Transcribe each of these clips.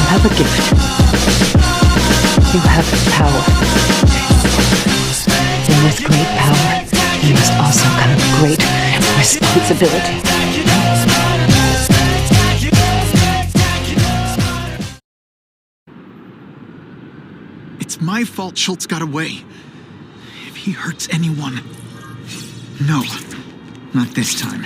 have a gift. You have power. And with great power, there must also come great responsibility. It's my fault Schultz got away. If he hurts anyone... No, not this time.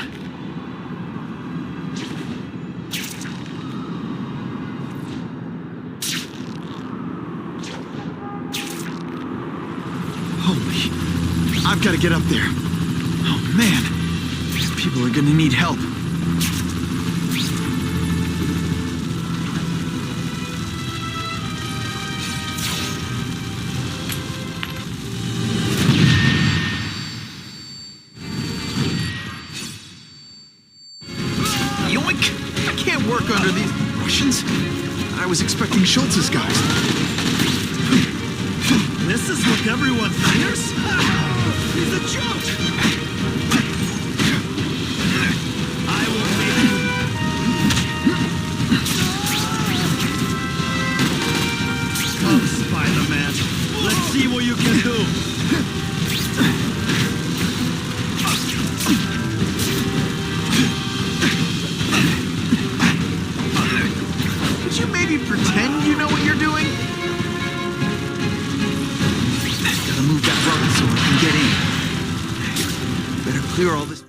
Holy... I've got to get up there. Oh man, these people are gonna need help. Yoink! I can't work under these Russians. I was expecting Schultz's guys. This is what everyone fears? He's a joke! I will make you... Come, Spider-Man. Let's see what you can do. Could you maybe pretend you know what you're doing? Gotta move that rubble so I can get in. Better clear all this.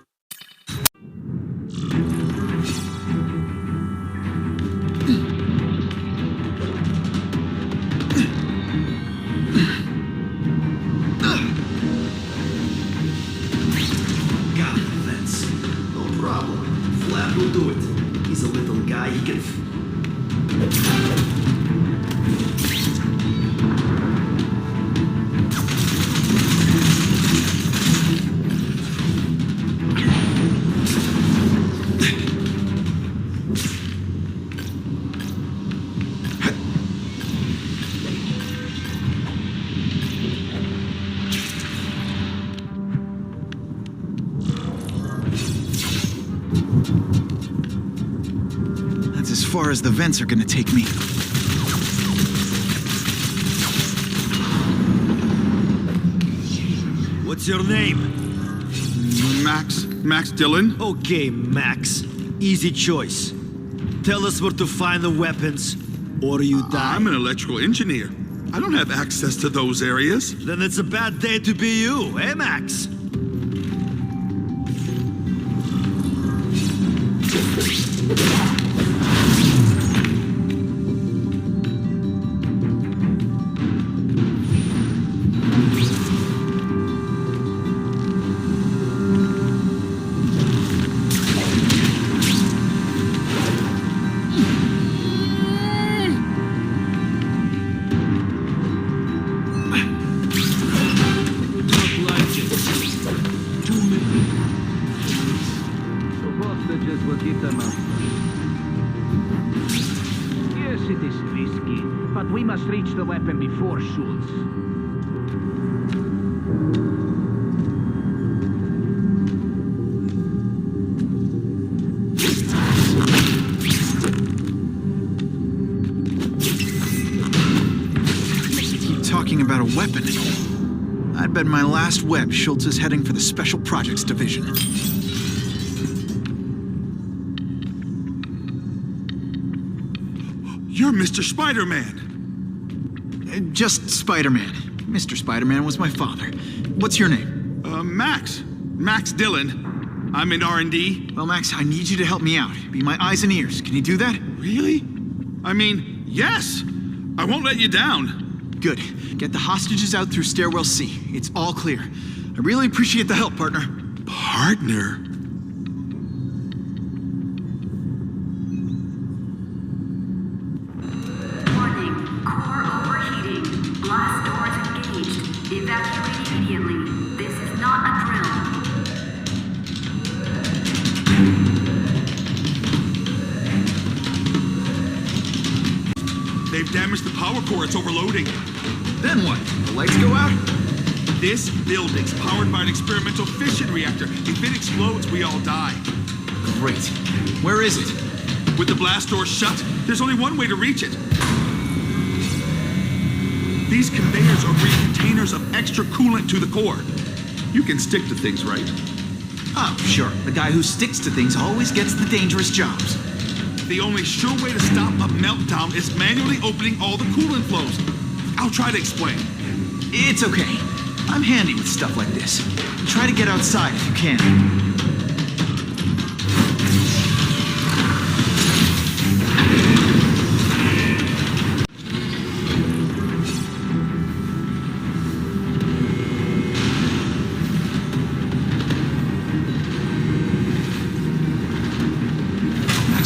Got the fence. No problem. Flat will do it. He's a little guy, he can... That's as far as the vents are gonna take me. What's your name? Max Dillon? Okay, Max. Easy choice. Tell us where to find the weapons, or you die. I'm an electrical engineer. I don't have access to those areas. Then it's a bad day to be you, eh, Max? Yes, it is risky, but we must reach the weapon before Schultz. Keep talking about a weapon. I'd bet my last web Schultz is heading for the Special Projects Division. You're Mr. Spider-Man. Just Spider-Man. Mr. Spider-Man was my father. What's your name? Max Dillon. I'm in R&D. Well, Max, I need you to help me out. Be my eyes and ears. Can you do that? Really? I mean, yes. I won't let you down. Good. Get the hostages out through Stairwell C. It's all clear. I really appreciate the help, partner. Partner? Warning, core overheating. Blast doors engaged. Evacuate immediately. This is not a drill. They've damaged the power core. It's overloading. Then what? The lights go out? This building's powered by an experimental fission reactor. If it explodes, we all die. Great. Where is it? With the blast door shut, there's only one way to reach it. These conveyors are bringing containers of extra coolant to the core. You can stick to things, right? Oh, sure. The guy who sticks to things always gets the dangerous jobs. The only sure way to stop a meltdown is manually opening all the coolant flows. I'll try to explain. It's okay. I'm handy with stuff like this. Try to get outside if you can.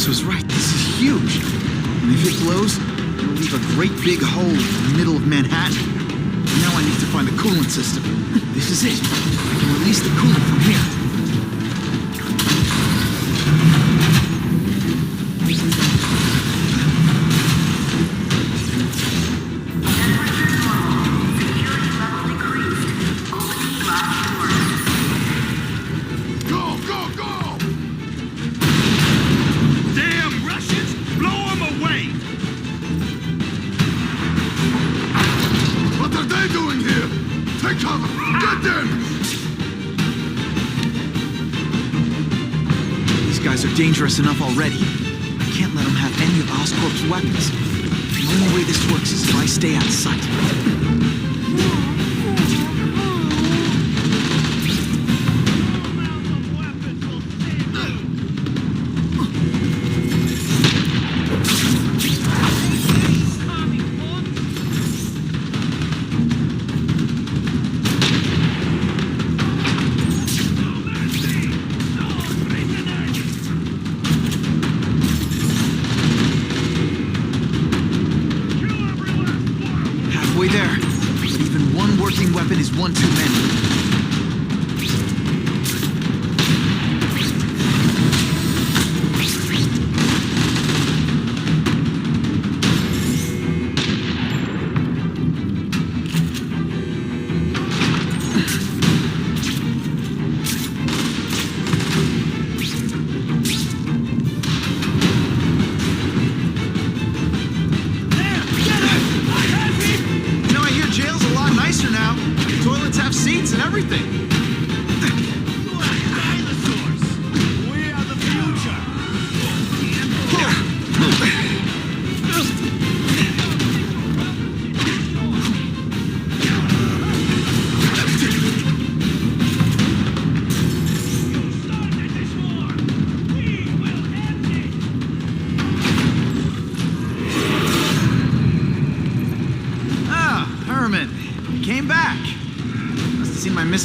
Was right. This is huge. And if it blows, it'll leave a great big hole in the middle of Manhattan. Now I need to find the coolant system. This is it. I can release the coolant from here. Dangerous enough already. I can't let them have any of Oscorp's weapons. The only way this works is if I stay out of sight. Is one too many.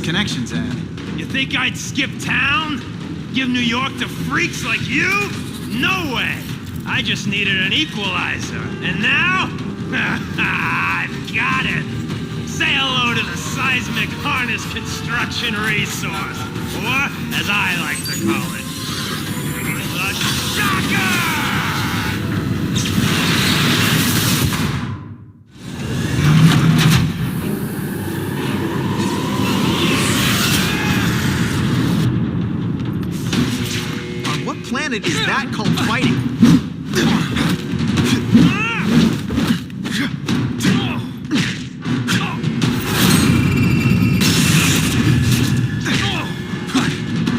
Connections ad. You think I'd skip town? Give New York to freaks like you? No way! I just needed an equalizer. And now? I've got it! Say hello to the seismic harness construction resource. Or, as I like to call it, the Shocker! Planet is that called fighting?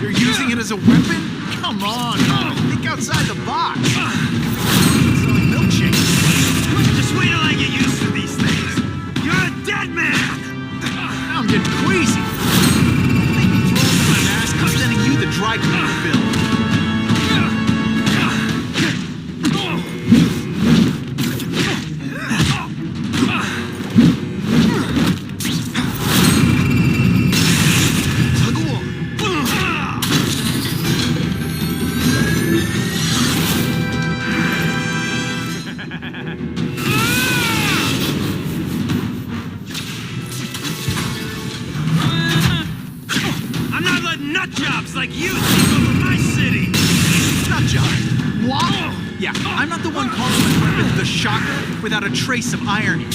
You're using it as a weapon? Come on, think outside the box. It's like milkshake. Just wait till I get used to these things. You're a dead man! Now I'm getting queasy. Make me throw up my mask. I'm sending you the dry cleaner bill. Nutjobs like you take over my city! Nutjob? What? Yeah, I'm not the one calling my weapon the Shocker without a trace of irony.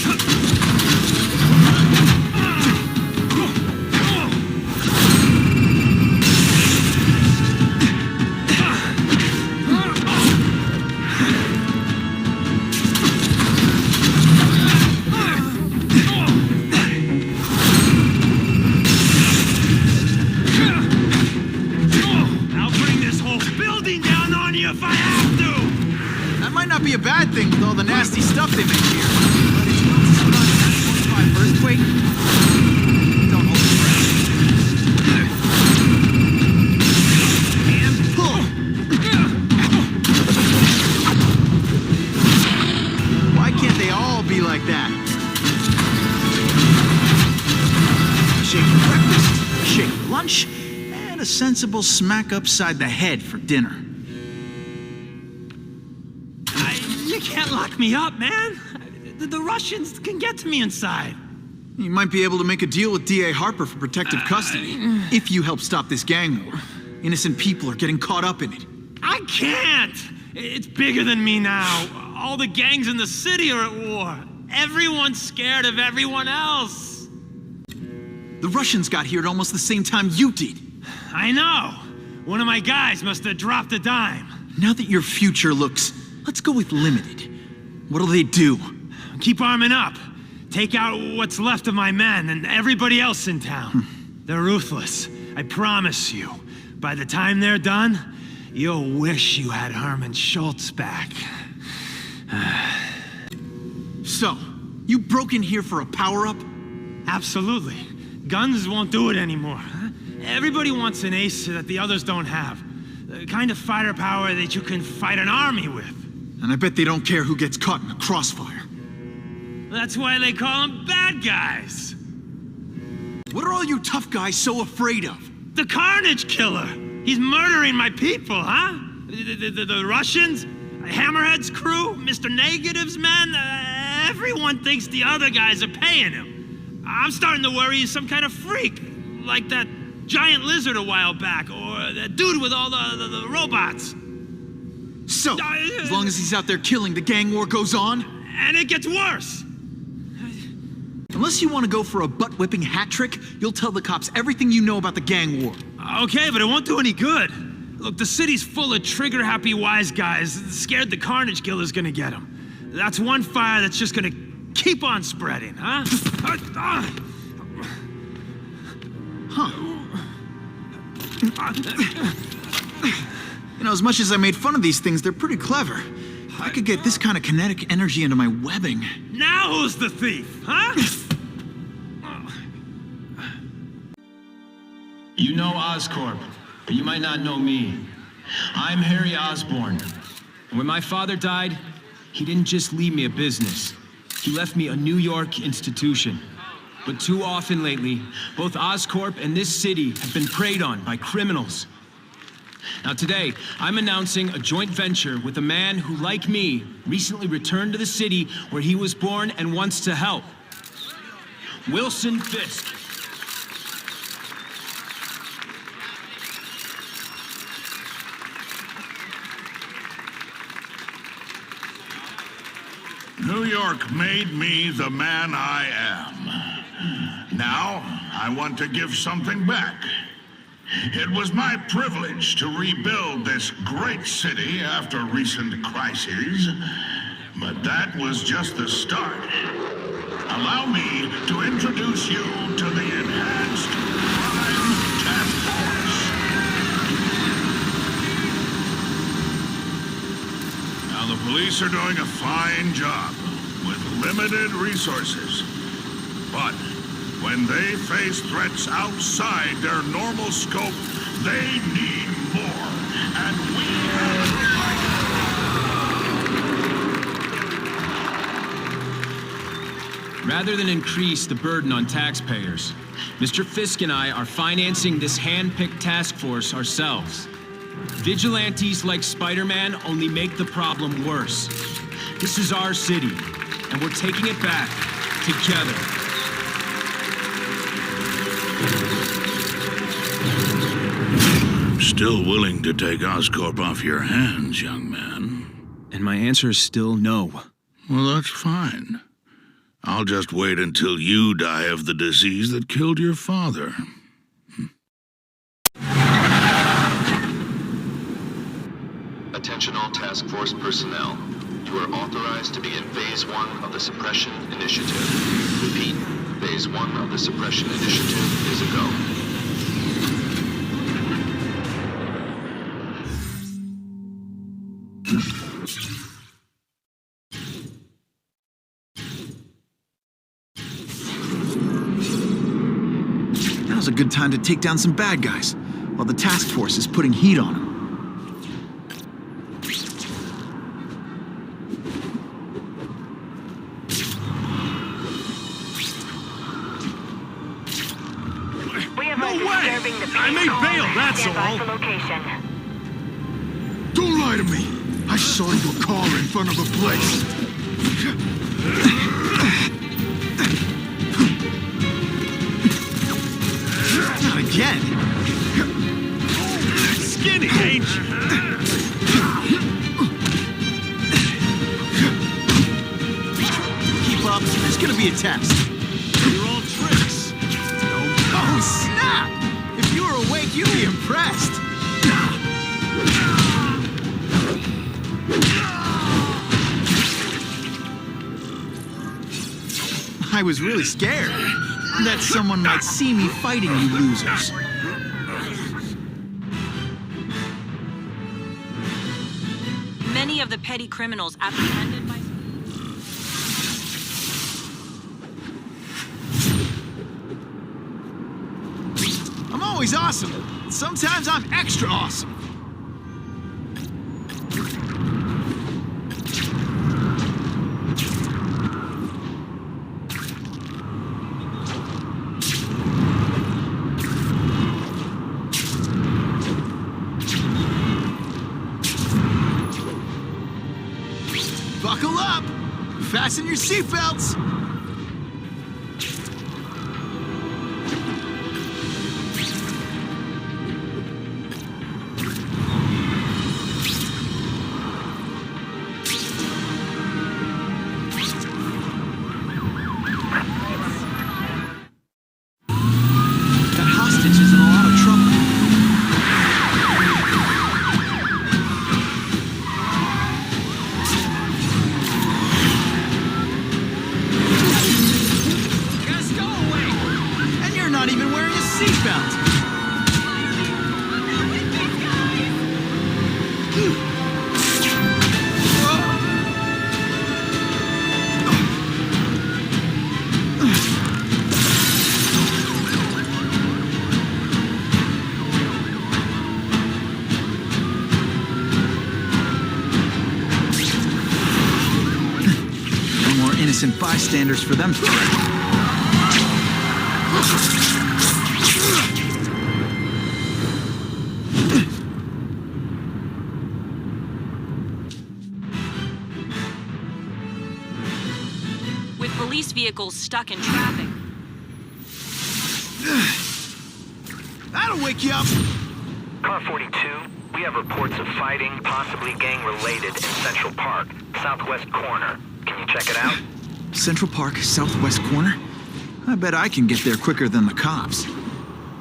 not be a bad thing with all the nasty stuff they make here. But it's not a 9.5 earthquake. Don't hold your breath. And pull. Why can't they all be like that? Shake for breakfast, shake for lunch, and a sensible smack upside the head for dinner. You can't lock me up, man. The Russians can get to me inside. You might be able to make a deal with D.A. Harper for protective custody if you help stop this gang war. Innocent people are getting caught up in it. I can't. It's bigger than me now. All the gangs in the city are at war. Everyone's scared of everyone else. The Russians got here at almost the same time you did. I know. One of my guys must have dropped a dime. Now that your future looks, let's go with limited. What'll they do? Keep arming up. Take out what's left of my men and everybody else in town. They're ruthless. I promise you. By the time they're done, you'll wish you had Herman Schultz back. So, you broke in here for a power-up? Absolutely. Guns won't do it anymore. Everybody wants an ace that the others don't have. The kind of fighter power that you can fight an army with. And I bet they don't care who gets caught in the crossfire. That's why they call them bad guys. What are all you tough guys so afraid of? The Carnage Killer. He's murdering my people, huh? The Russians, Hammerhead's crew, Mr. Negative's men, everyone thinks the other guys are paying him. I'm starting to worry he's some kind of freak, like that giant lizard a while back, or that dude with all the robots. So, as long as he's out there killing, the gang war goes on? And it gets worse. Unless you want to go for a butt-whipping hat trick, you'll tell the cops everything you know about the gang war. Okay, but it won't do any good. Look, the city's full of trigger-happy wise guys, scared the Carnage Killer's gonna get them. That's one fire that's just gonna keep on spreading, huh? You know, as much as I made fun of these things, they're pretty clever. I could get this kind of kinetic energy into my webbing. Now who's the thief, huh? You know Oscorp, but you might not know me. I'm Harry Osborn. And when my father died, he didn't just leave me a business. He left me a New York institution. But too often lately, both Oscorp and this city have been preyed on by criminals. Now today, I'm announcing a joint venture with a man who, like me, recently returned to the city where he was born and wants to help. Wilson Fisk. New York made me the man I am. Now, I want to give something back. It was my privilege to rebuild this great city after recent crises, but that was just the start. Allow me to introduce you to the Enhanced Crime Task Force. Now, the police are doing a fine job with limited resources, but when they face threats outside their normal scope, they need more, and we have to fight. Rather than increase the burden on taxpayers, Mr. Fisk and I are financing this hand-picked task force ourselves. Vigilantes like Spider-Man only make the problem worse. This is our city, and we're taking it back together. Still willing to take Oscorp off your hands, young man? And my answer is still no. Well, that's fine. I'll just wait until you die of the disease that killed your father. Attention all task force personnel. You are authorized to begin Phase 1 of the Suppression Initiative. Repeat, Phase 1 of the Suppression Initiative is a go. a good time to take down some bad guys, while the task force is putting heat on them. No way! I may bail, that's all. Don't lie to me! I saw your car in front of the place! Not again! Skinny, ain't you? Keep up, there's gonna be a test. You're all tricks. Oh, snap! If you were awake, you'd be impressed. I was really scared that someone might see me fighting you losers. Many of the petty criminals apprehended by... I'm always awesome. Sometimes I'm extra awesome. Buckle up! Fasten your seatbelts! That hostage is in a lot of trouble. And you're not even wearing a seatbelt. No more innocent bystanders for them. with police vehicles stuck in traffic. That'll wake you up. Car 42, we have reports of fighting, possibly gang-related, in Central Park, southwest corner. Can you check it out? Central Park, southwest corner? I bet I can get there quicker than the cops.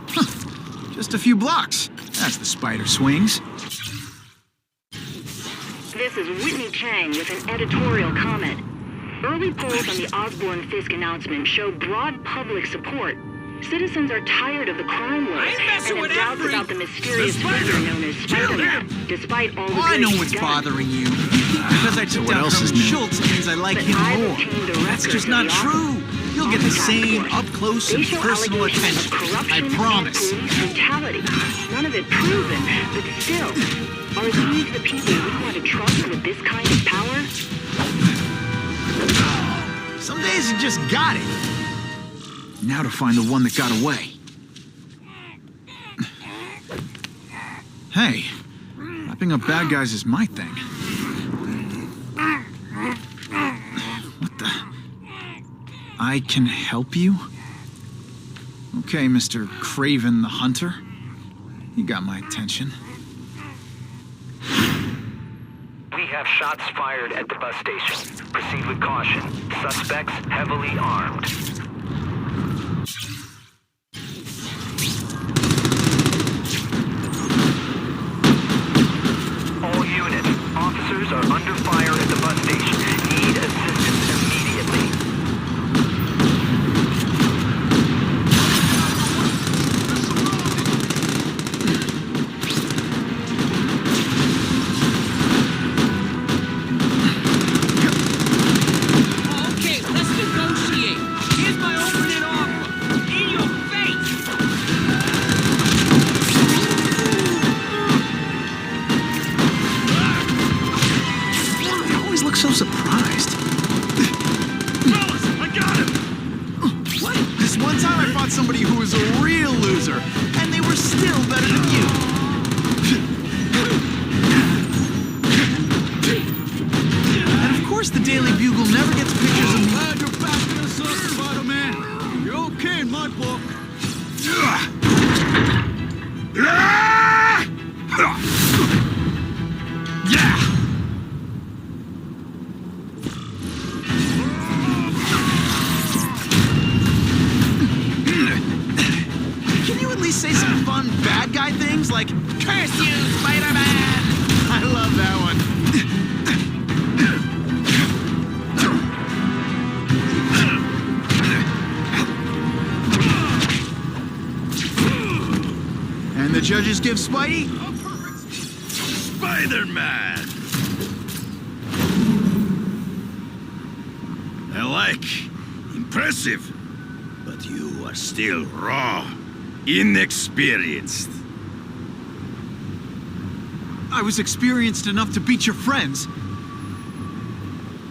Huh. Just a few blocks. That's the spider swings. This is Whitney Chang with an editorial comment. Early polls on the Osborne-Fisk announcement show broad public support. Citizens are tired of the crime wave and have doubts about the mysterious figure known as Spider-Man, despite all the good I know he's what's done. bothering you. Because I took down Herman Schultz means I like him more. That's just not true. You'll get the same up-close and personal attention. I promise. Brutality. None of it proven, but still, are these the people we want to trust with this kind of power? Some days you just got it. Now to find the one that got away. Hey, wrapping up bad guys is my thing. What the? I can help you? Okay, Mr. Craven the Hunter. You got my attention. We have shots fired at the bus station. Proceed with caution. Suspects heavily armed. All units, officers are under fire at the bus station. Need assistance immediately. Okay, let's negotiate. Here's my was a real loser, and they were still better than you. And of course the Daily Bugle never gets pictures of me. Glad you're backing us up, Spider-Man. You're okay in my book. Can you at least say some fun bad guy things like, "Curse you, Spider-Man"? I love that one. And the judges give Spidey Spider-Man! I like. Impressive. But you are still raw. Inexperienced. I was experienced enough to beat your friends.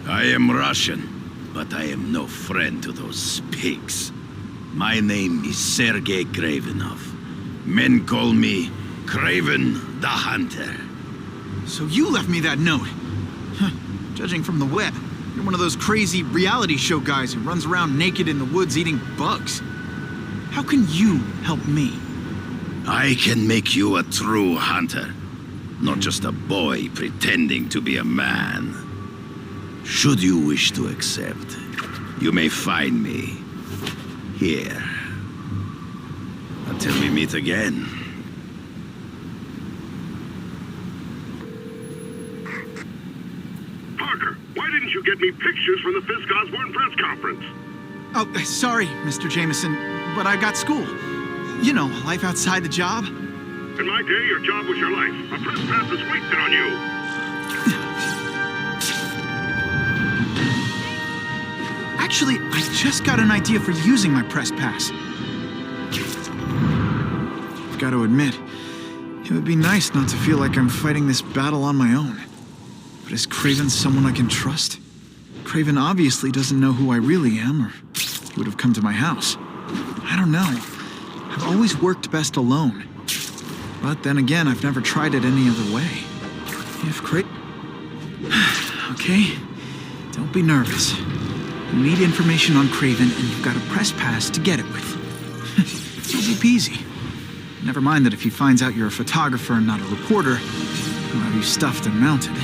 I am Russian, but I am no friend to those pigs. My name is Sergei Kravenov. Men call me Kraven the Hunter. So you left me that note. Huh. Judging from the web, you're one of those crazy reality show guys who runs around naked in the woods eating bugs. How can you help me? I can make you a true hunter, not just a boy pretending to be a man. Should you wish to accept, you may find me here. Until we meet again. Parker, why didn't you get me pictures from the Fisk Osborn press conference? Oh, sorry, Mr. Jameson, but I got school. You know, life outside the job. In my day, your job was your life. A press pass is wasted on you. Actually, I just got an idea for using my press pass. I've got to admit, it would be nice not to feel like I'm fighting this battle on my own. But is Kraven someone I can trust? Kraven obviously doesn't know who I really am, or he would have come to my house. I don't know. I've always worked best alone. But then again, I've never tried it any other way. If Okay, don't be nervous. You need information on Kraven, and you've got a press pass to get it with. Easy peasy. Never mind that if he finds out you're a photographer and not a reporter, he'll have you stuffed and mounted.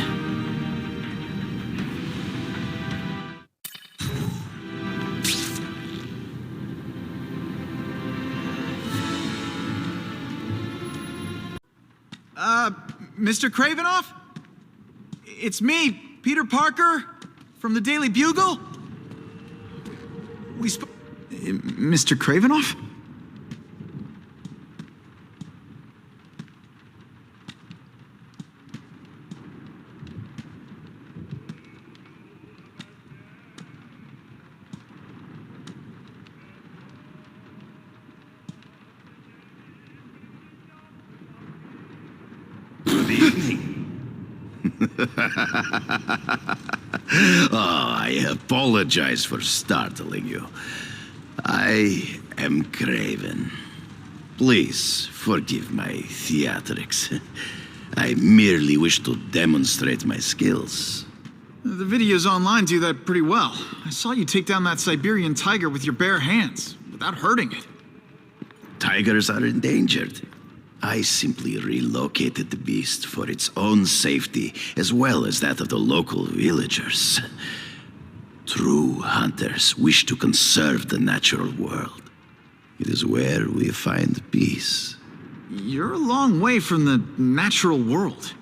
Mr. Kravenov? It's me, Peter Parker, from the Daily Bugle. Mr. Kravenov? I apologize for startling you. I am Kraven. Please forgive my theatrics. I merely wish to demonstrate my skills. The videos online do that pretty well. I saw you take down that Siberian tiger with your bare hands, without hurting it. Tigers are endangered. I simply relocated the beast for its own safety, as well as that of the local villagers. True hunters wish to conserve the natural world. It is where we find peace. You're a long way from the natural world.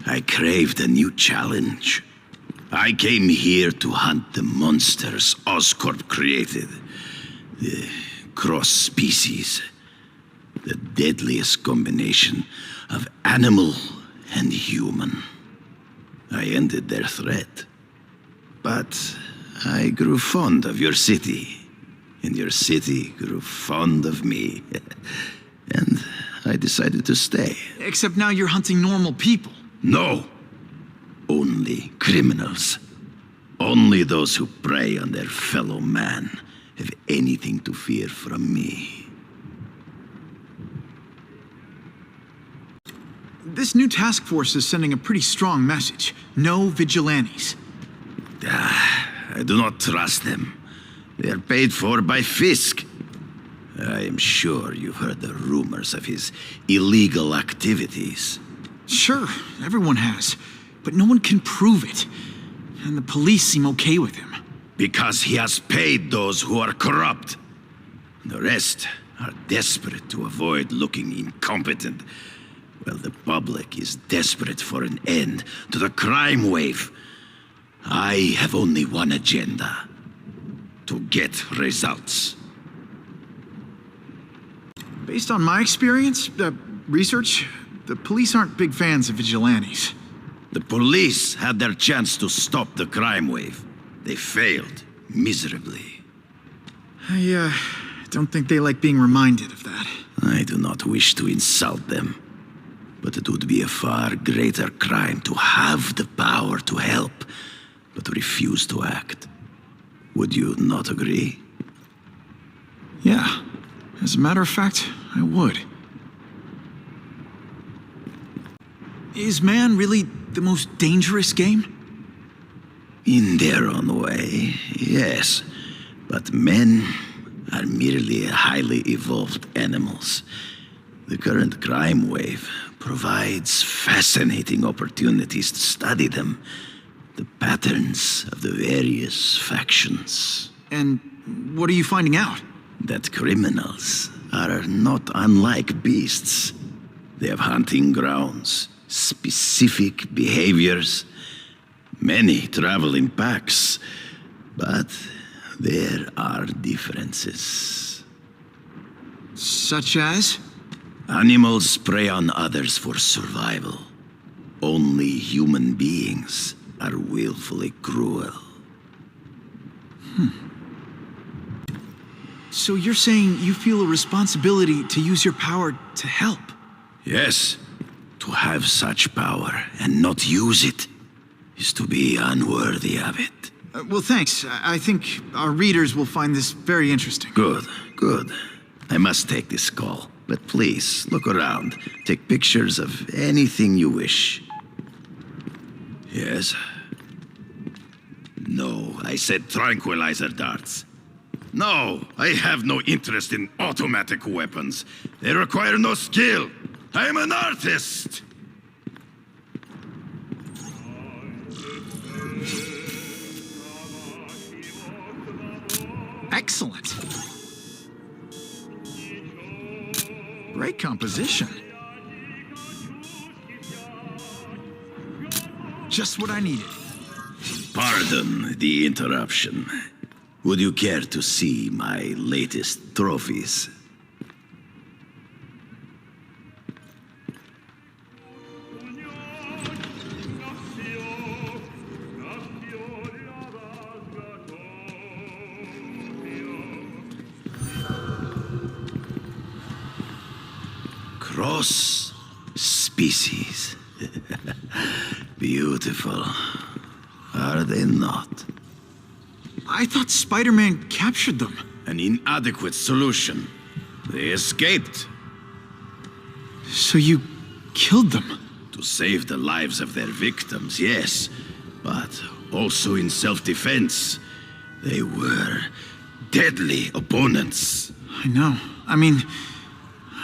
I craved a new challenge. I came here to hunt the monsters Oscorp created. The cross-species. The deadliest combination of animal and human. I ended their threat. But I grew fond of your city. And your city grew fond of me. And I decided to stay. Except now you're hunting normal people. No. Only criminals. Only those who prey on their fellow man have anything to fear from me. This new task force is sending a pretty strong message. No vigilantes. I do not trust them. They are paid for by Fisk. I am sure you've heard the rumors of his illegal activities. Sure, everyone has. But no one can prove it. And the police seem okay with him. Because he has paid those who are corrupt. The rest are desperate to avoid looking incompetent. Well, the public is desperate for an end to the crime wave. I have only one agenda: to get results. Based on my experience, research, the police aren't big fans of vigilantes. The police had their chance to stop the crime wave. They failed miserably. I don't think they like being reminded of that. I do not wish to insult them, but it would be a far greater crime to have the power to help, but refuse to act. Would you not agree? Yeah. As a matter of fact, I would. Is man really the most dangerous game? In their own way, yes. But men are merely highly evolved animals. The current crime wave provides fascinating opportunities to study them. The patterns of the various factions. And what are you finding out? That criminals are not unlike beasts. They have hunting grounds, specific behaviors. Many travel in packs, but there are differences. Such as? Animals prey on others for survival. Only human beings are willfully cruel. So you're saying you feel a responsibility to use your power to help? Yes. To have such power and not use it is to be unworthy of it. Well, thanks. I think our readers will find this very interesting. Good, good. I must take this call, but please, look around. Take pictures of anything you wish. Yes? No, I said tranquilizer darts. No, I have no interest in automatic weapons. They require no skill. I am an artist! Excellent. Great composition. Just what I needed. Pardon the interruption. Would you care to see my latest trophies? Cross species. Beautiful. Are they not? I thought Spider-Man captured them. An inadequate solution. They escaped. So you killed them? To save the lives of their victims, yes. But also in self-defense. They were deadly opponents. I know. I mean,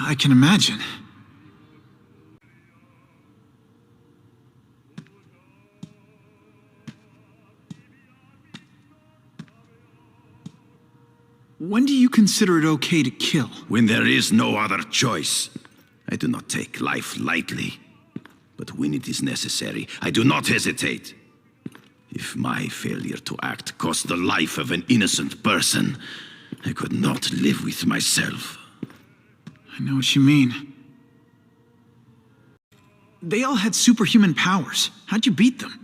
I can imagine. When do you consider it okay to kill? When there is no other choice. I do not take life lightly. But when it is necessary, I do not hesitate. If my failure to act cost the life of an innocent person, I could not live with myself. I know what you mean. They all had superhuman powers. How'd you beat them?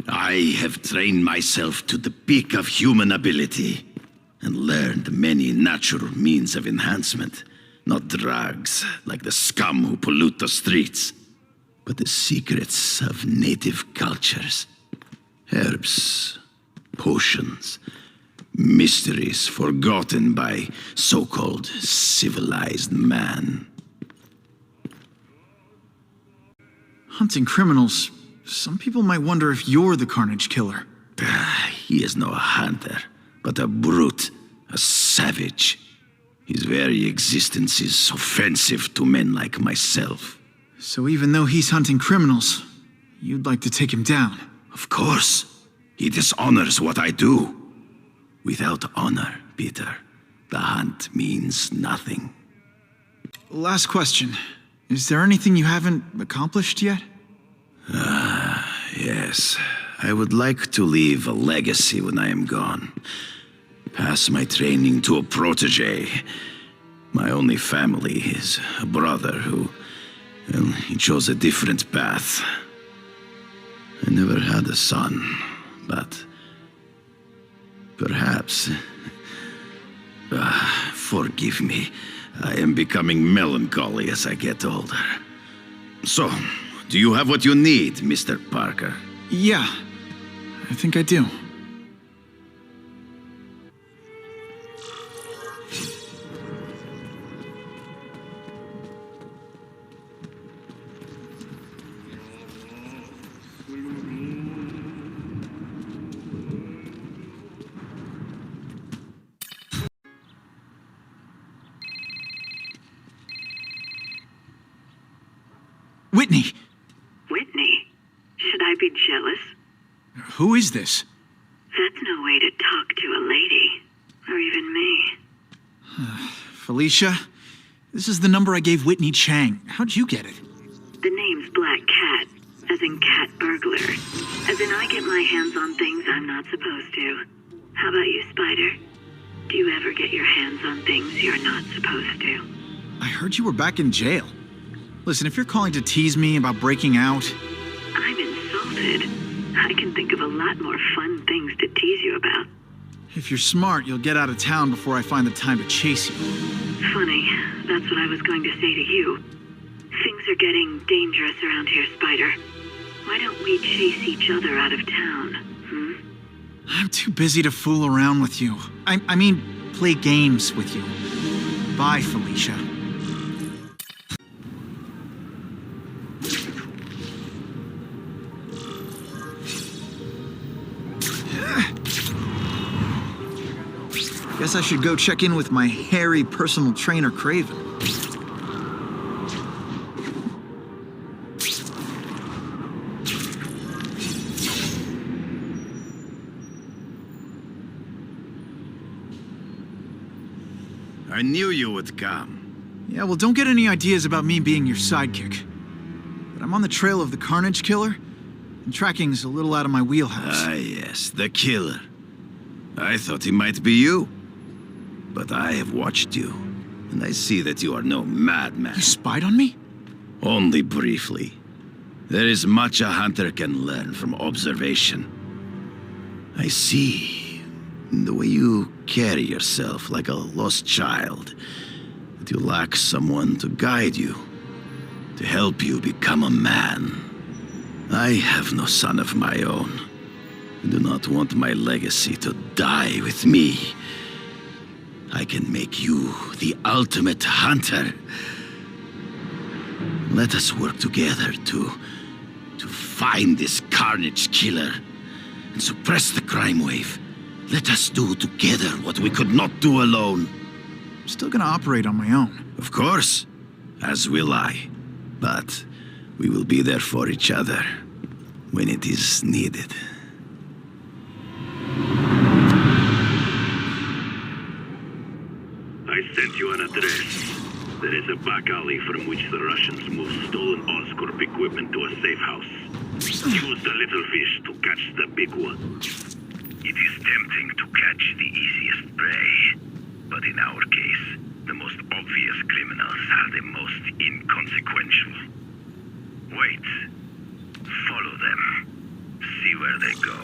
I have trained myself to the peak of human ability and learned many natural means of enhancement. Not drugs, like the scum who pollute the streets, but the secrets of native cultures. Herbs, potions, Mysteries forgotten by so-called civilized man. Hunting criminals. Some people might wonder if you're the Carnage Killer. He is no hunter, but a brute, a savage. His very existence is offensive to men like myself. So even though he's hunting criminals, you'd like to take him down? Of course. He dishonors what I do. Without honor, Peter, the hunt means nothing. Last question. Is there anything you haven't accomplished yet? Yes. I would like to leave a legacy when I am gone. Pass my training to a protege. My only family is a brother who, well, he chose a different path. I never had a son, but perhaps... forgive me. I am becoming melancholy as I get older. So, do you have what you need, Mr. Parker? Yeah, I think I do. Whitney! Whitney? Should I be jealous? Who is this? That's no way to talk to a lady. Or even me. Felicia? This is the number I gave Whitney Chang. How'd you get it? The name's Black Cat, as in cat burglar. As in I get my hands on things I'm not supposed to. How about you, Spider? Do you ever get your hands on things you're not supposed to? I heard you were back in jail. Listen, if you're calling to tease me about breaking out... I'm insulted. I can think of a lot more fun things to tease you about. If you're smart, you'll get out of town before I find the time to chase you. Funny, that's what I was going to say to you. Things are getting dangerous around here, Spider. Why don't we chase each other out of town, I'm too busy to fool around with you. I mean, play games with you. Bye, Felicia. Guess I should go check in with my hairy personal trainer, Craven. I knew you would come. Yeah, well, don't get any ideas about me being your sidekick. But I'm on the trail of the Carnage Killer, and tracking's a little out of my wheelhouse. Ah, yes, the killer. I thought he might be you. But I have watched you, and I see that you are no madman. You spied on me? Only briefly. There is much a hunter can learn from observation. I see in the way you carry yourself like a lost child, that you lack someone to guide you, to help you become a man. I have no son of my own. I do not want my legacy to die with me. I can make you the ultimate hunter. Let us work together to find this Carnage Killer and suppress the crime wave. Let us do together what we could not do alone. I'm still gonna operate on my own. Of course, as will I. But we will be there for each other when it is needed. I sent you an address. There is a back alley from which the Russians move stolen Oscorp equipment to a safe house. Use the little fish to catch the big one. It is tempting to catch the easiest prey, but in our case, the most obvious criminals are the most inconsequential. Wait. Follow them. See where they go.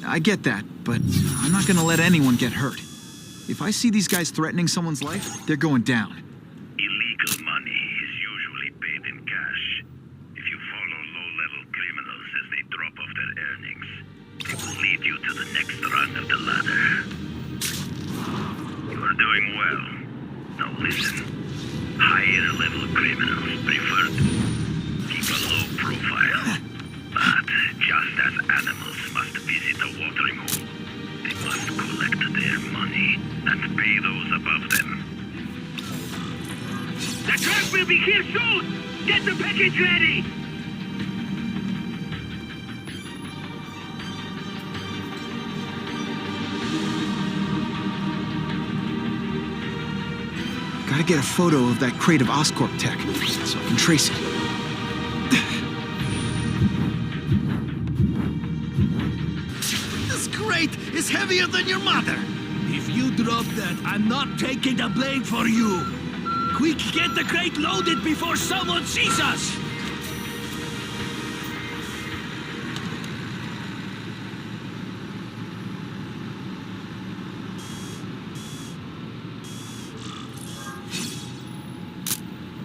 I get that, but I'm not gonna let anyone get hurt. If I see these guys threatening someone's life, they're going down. Illegal money is usually paid in cash. If you follow low-level criminals as they drop off their earnings, they will lead you you to the next rung of the ladder. You are doing well. Now listen. Higher level criminals prefer to keep a low profile. But just as animals must visit a watering hole, they must collect their money and pay those above them. The truck will be here soon! Get the package ready! Gotta get a photo of that crate of Oscorp tech, so I can trace it. This crate is heavier than your mother. If you drop that, I'm not taking the blame for you. Quick, get the crate loaded before someone sees us!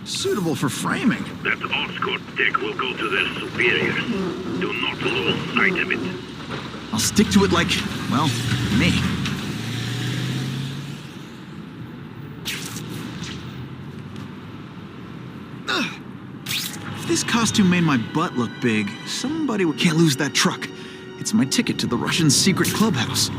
Suitable for framing. That Oscorp tech will go to their superiors. Do not lose sight of it. I'll stick to it like, well, me. Ugh. If this costume made my butt look big, somebody can't lose that truck. It's my ticket to the Russian secret clubhouse.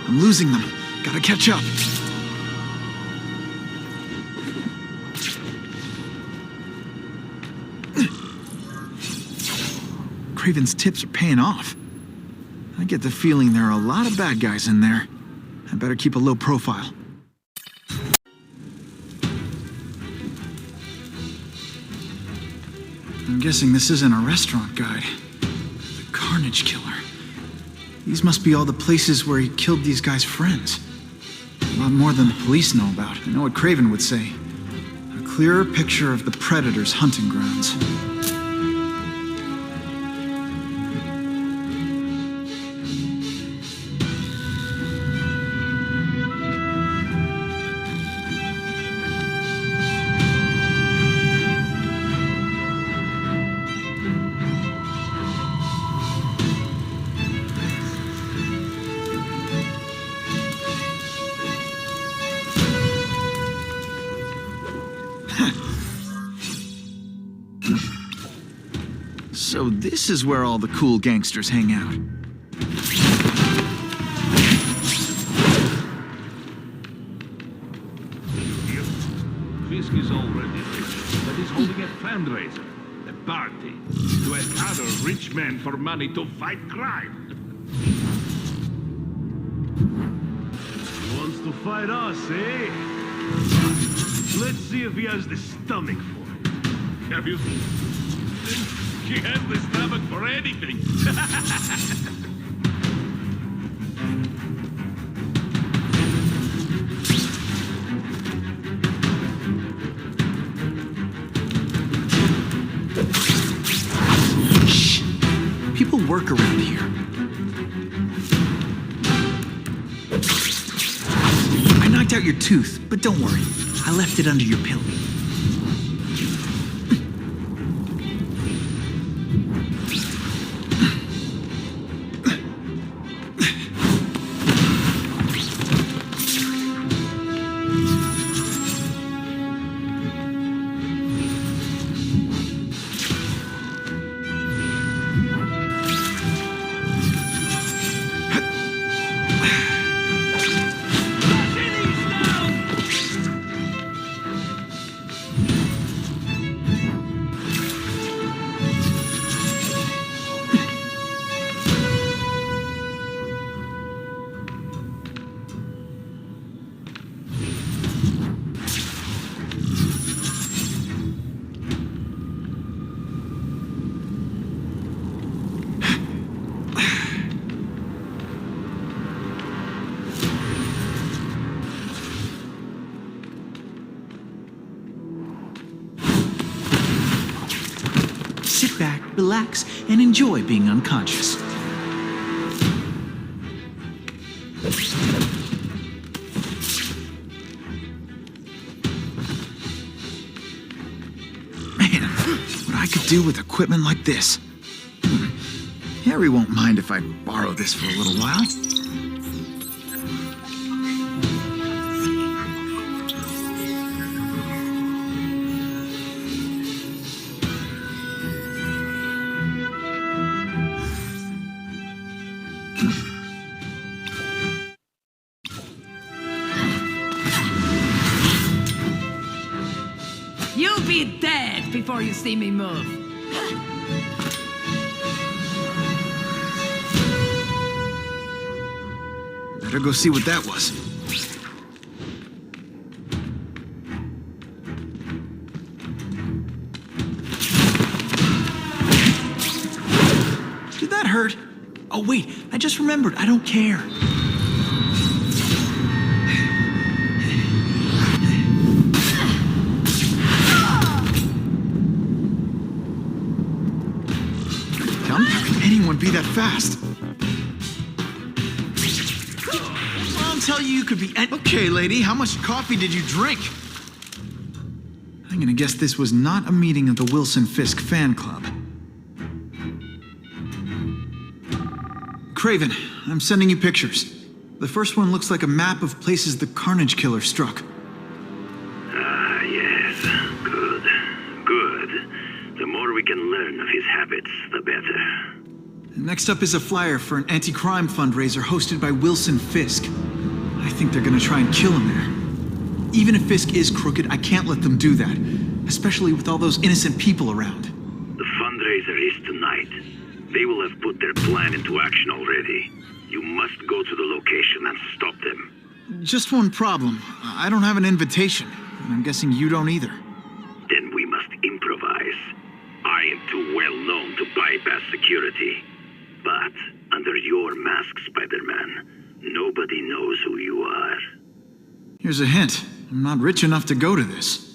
I'm losing them. Gotta catch up. Craven's tips are paying off. I get the feeling there are a lot of bad guys in there. I better keep a low profile. I'm guessing this isn't a restaurant guide. The Carnage Killer. These must be all the places where he killed these guys' friends. A lot more than the police know about. I know what Craven would say. A clearer picture of the Predator's hunting grounds. So this is where all the cool gangsters hang out. Fisk is already rich, but he's holding a fundraiser, a party, to encounter rich men for money to fight crime. He wants to fight us, eh? Let's see if he has the stomach for it. Have you... He has the stomach for anything. Shh. People work around here. I knocked out your tooth, but don't worry. I left it under your pillow. Sit back, relax, and enjoy being unconscious. could do with equipment like this. Harry won't mind if I borrow this for a little while. You'll be dead before you see me move. Better go see what that was. Did that hurt? Oh wait, I just remembered, I don't care. How can anyone be that fast? I'll tell you could be... Okay, lady, how much coffee did you drink? I'm gonna guess this was not a meeting of the Wilson Fisk fan club. Craven, I'm sending you pictures. The first one looks like a map of places the Carnage Killer struck. Ah, yes. Good. Good. The more we can learn of his habits, the better. Next up is a flyer for an anti-crime fundraiser hosted by Wilson Fisk. I think they're gonna try and kill him there. Even if Fisk is crooked, I can't let them do that. Especially with all those innocent people around. The fundraiser is tonight. They will have put their plan into action already. You must go to the location and stop them. Just one problem. I don't have an invitation, and I'm guessing you don't either. Then we must improvise. I am too well known to bypass security. But under your mask, Spider-Man, nobody knows who you are. Here's a hint. I'm not rich enough to go to this.